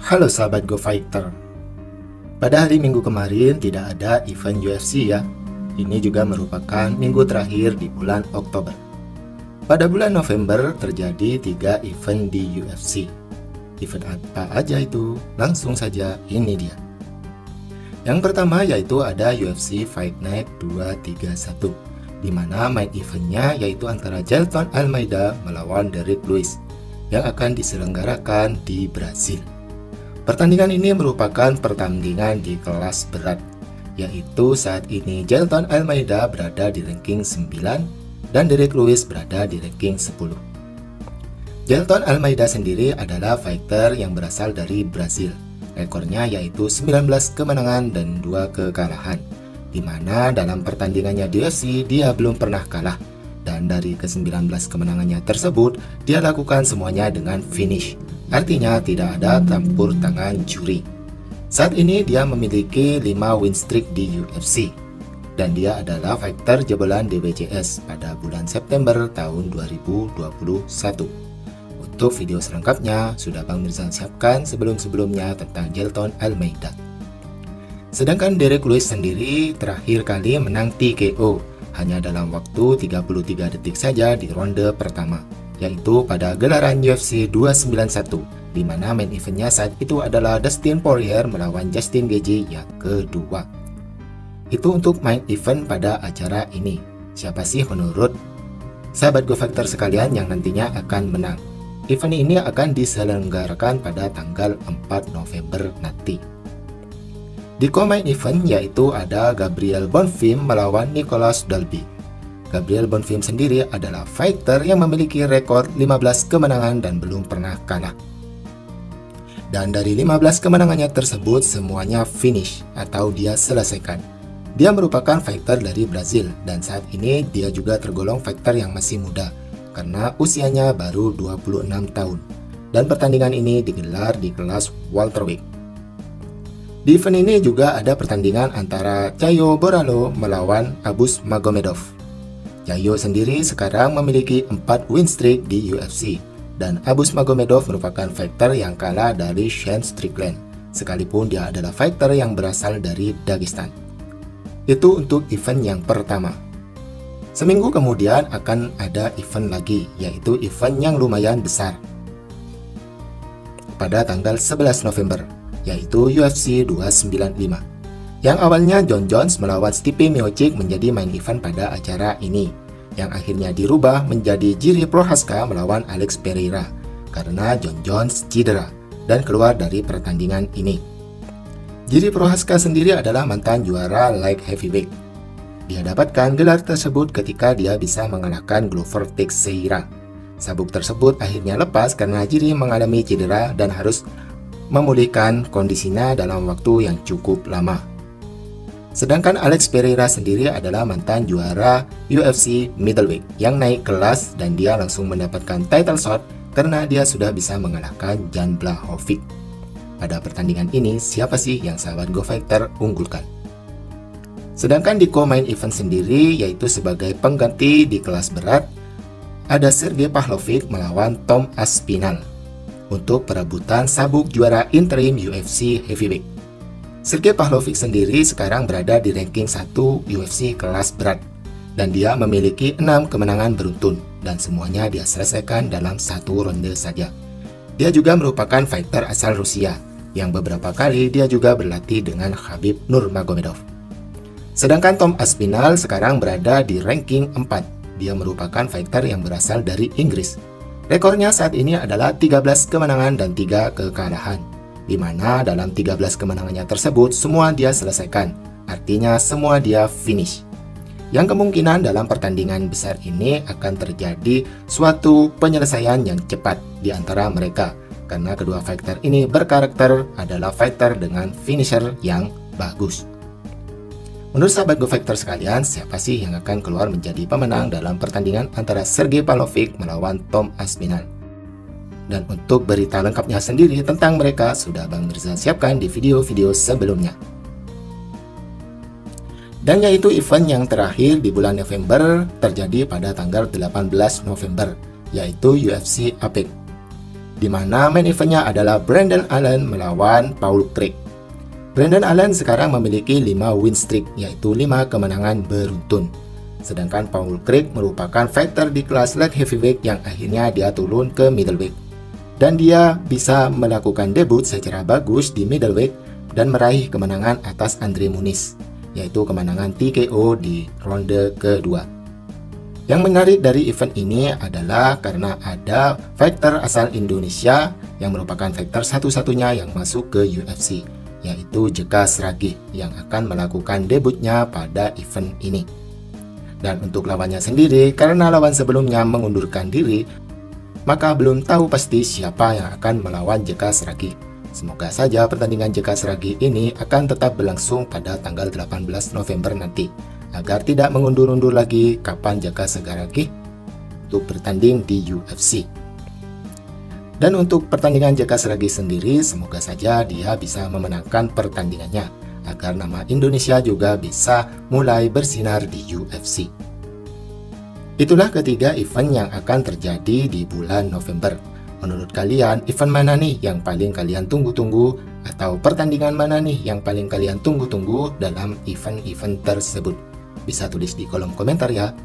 Halo sahabat Go Fighter. Pada hari Minggu kemarin tidak ada event UFC ya. Ini juga merupakan minggu terakhir di bulan Oktober. Pada bulan November terjadi 3 event di UFC. Event apa aja itu? Langsung saja ini dia. Yang pertama yaitu ada UFC Fight Night 231, di mana main eventnya yaitu antara Jailton Almeida melawan Derrick Lewis yang akan diselenggarakan di Brasil. Pertandingan ini merupakan pertandingan di kelas berat, yaitu saat ini Jailton Almeida berada di ranking 9 dan Derrick Lewis berada di ranking 10. Jailton Almeida sendiri adalah fighter yang berasal dari Brasil. Rekornya yaitu 19 kemenangan dan 2 kekalahan, di mana dalam pertandingannya di UFC dia belum pernah kalah. Dan dari ke-19 kemenangannya tersebut, dia lakukan semuanya dengan finish. Artinya tidak ada campur tangan juri. Saat ini dia memiliki 5 win streak di UFC. Dan dia adalah fighter jebolan DBCS pada bulan September tahun 2021. Untuk video selengkapnya, sudah Bang Mirza siapkan sebelum-sebelumnya tentang Jailton Almeida. Sedangkan Derrick Lewis sendiri terakhir kali menang TKO hanya dalam waktu 33 detik saja di ronde pertama, yaitu pada gelaran UFC 291, di mana main eventnya saat itu adalah Dustin Poirier melawan Justin Gaethje yang kedua. Itu untuk main event pada acara ini. Siapa sih menurut sahabat Go Fighter sekalian yang nantinya akan menang? Event ini akan diselenggarakan pada tanggal 4 November nanti. Di co-main event yaitu ada Gabriel Bonfim melawan Nicolas Dalby. Gabriel Bonfim sendiri adalah fighter yang memiliki rekor 15 kemenangan dan belum pernah kalah. Dan dari 15 kemenangannya tersebut semuanya finish atau dia selesaikan. Dia merupakan fighter dari Brazil dan saat ini dia juga tergolong fighter yang masih muda karena usianya baru 26 tahun. Dan pertandingan ini digelar di kelas welterweight. Di event ini juga ada pertandingan antara Caio Borralho melawan Abus Magomedov. Caio sendiri sekarang memiliki 4 win streak di UFC, dan Abus Magomedov merupakan fighter yang kalah dari Shane Strickland, sekalipun dia adalah fighter yang berasal dari Dagestan. Itu untuk event yang pertama. Seminggu kemudian akan ada event lagi, yaitu event yang lumayan besar. Pada tanggal 11 November, yaitu UFC 295. Yang awalnya Jon Jones melawan Stipe Miocic menjadi main event pada acara ini, yang akhirnya dirubah menjadi Jiri Prochazka melawan Alex Pereira karena Jon Jones cedera dan keluar dari pertandingan ini. Jiri Prochazka sendiri adalah mantan juara light heavyweight. Dia dapatkan gelar tersebut ketika dia bisa mengalahkan Glover Teixeira. Sabuk tersebut akhirnya lepas karena Jiri mengalami cedera dan harus memulihkan kondisinya dalam waktu yang cukup lama. Sedangkan Alex Pereira sendiri adalah mantan juara UFC middleweight yang naik kelas dan dia langsung mendapatkan title shot karena dia sudah bisa mengalahkan Jan Blachowicz. Pada pertandingan ini, siapa sih yang sahabat Go Fighter unggulkan? Sedangkan di co-main event sendiri, yaitu sebagai pengganti di kelas berat, ada Sergey Pavlovich melawan Tom Aspinall untuk perebutan sabuk juara interim UFC Heavyweight. Sergey Pavlovich sendiri sekarang berada di ranking 1 UFC kelas berat dan dia memiliki 6 kemenangan beruntun dan semuanya dia selesaikan dalam 1 ronde saja. Dia juga merupakan fighter asal Rusia yang beberapa kali dia juga berlatih dengan Khabib Nurmagomedov. Sedangkan Tom Aspinall sekarang berada di ranking 4. Dia merupakan fighter yang berasal dari Inggris. Rekornya saat ini adalah 13 kemenangan dan 3 kekalahan, di mana dalam 13 kemenangannya tersebut semua dia selesaikan, artinya semua dia finish. Yang kemungkinan dalam pertandingan besar ini akan terjadi suatu penyelesaian yang cepat di antara mereka, karena kedua fighter ini berkarakter adalah fighter dengan finisher yang bagus. Menurut sahabat Go Fighter sekalian, siapa sih yang akan keluar menjadi pemenang dalam pertandingan antara Sergey Pavlovich melawan Tom Aspinall? Dan untuk berita lengkapnya sendiri tentang mereka sudah Bang Mirza siapkan di video-video sebelumnya. Dan yaitu event yang terakhir di bulan November terjadi pada tanggal 18 November, yaitu UFC APEC. di mana main eventnya adalah Brendan Allen melawan Paul Craig. Brendan Allen sekarang memiliki 5 win streak, yaitu 5 kemenangan beruntun. Sedangkan Paul Craig merupakan fighter di kelas light heavyweight yang akhirnya dia turun ke middleweight. Dan dia bisa melakukan debut secara bagus di middleweight dan meraih kemenangan atas Andre Muniz, yaitu kemenangan TKO di ronde kedua. Yang menarik dari event ini adalah karena ada fighter asal Indonesia yang merupakan fighter satu-satunya yang masuk ke UFC, yaitu Jeka Sragih yang akan melakukan debutnya pada event ini. Dan untuk lawannya sendiri, karena lawan sebelumnya mengundurkan diri, maka belum tahu pasti siapa yang akan melawan Jeka Sragih. Semoga saja pertandingan Jeka Sragih ini akan tetap berlangsung pada tanggal 18 November nanti, agar tidak mengundur-undur lagi kapan Jeka Sragih untuk bertanding di UFC. Dan untuk pertandingan Jeka Sragih sendiri, semoga saja dia bisa memenangkan pertandingannya, agar nama Indonesia juga bisa mulai bersinar di UFC. Itulah ketiga event yang akan terjadi di bulan November. Menurut kalian, event mana nih yang paling kalian tunggu-tunggu? Atau pertandingan mana nih yang paling kalian tunggu-tunggu dalam event-event tersebut? Bisa tulis di kolom komentar ya.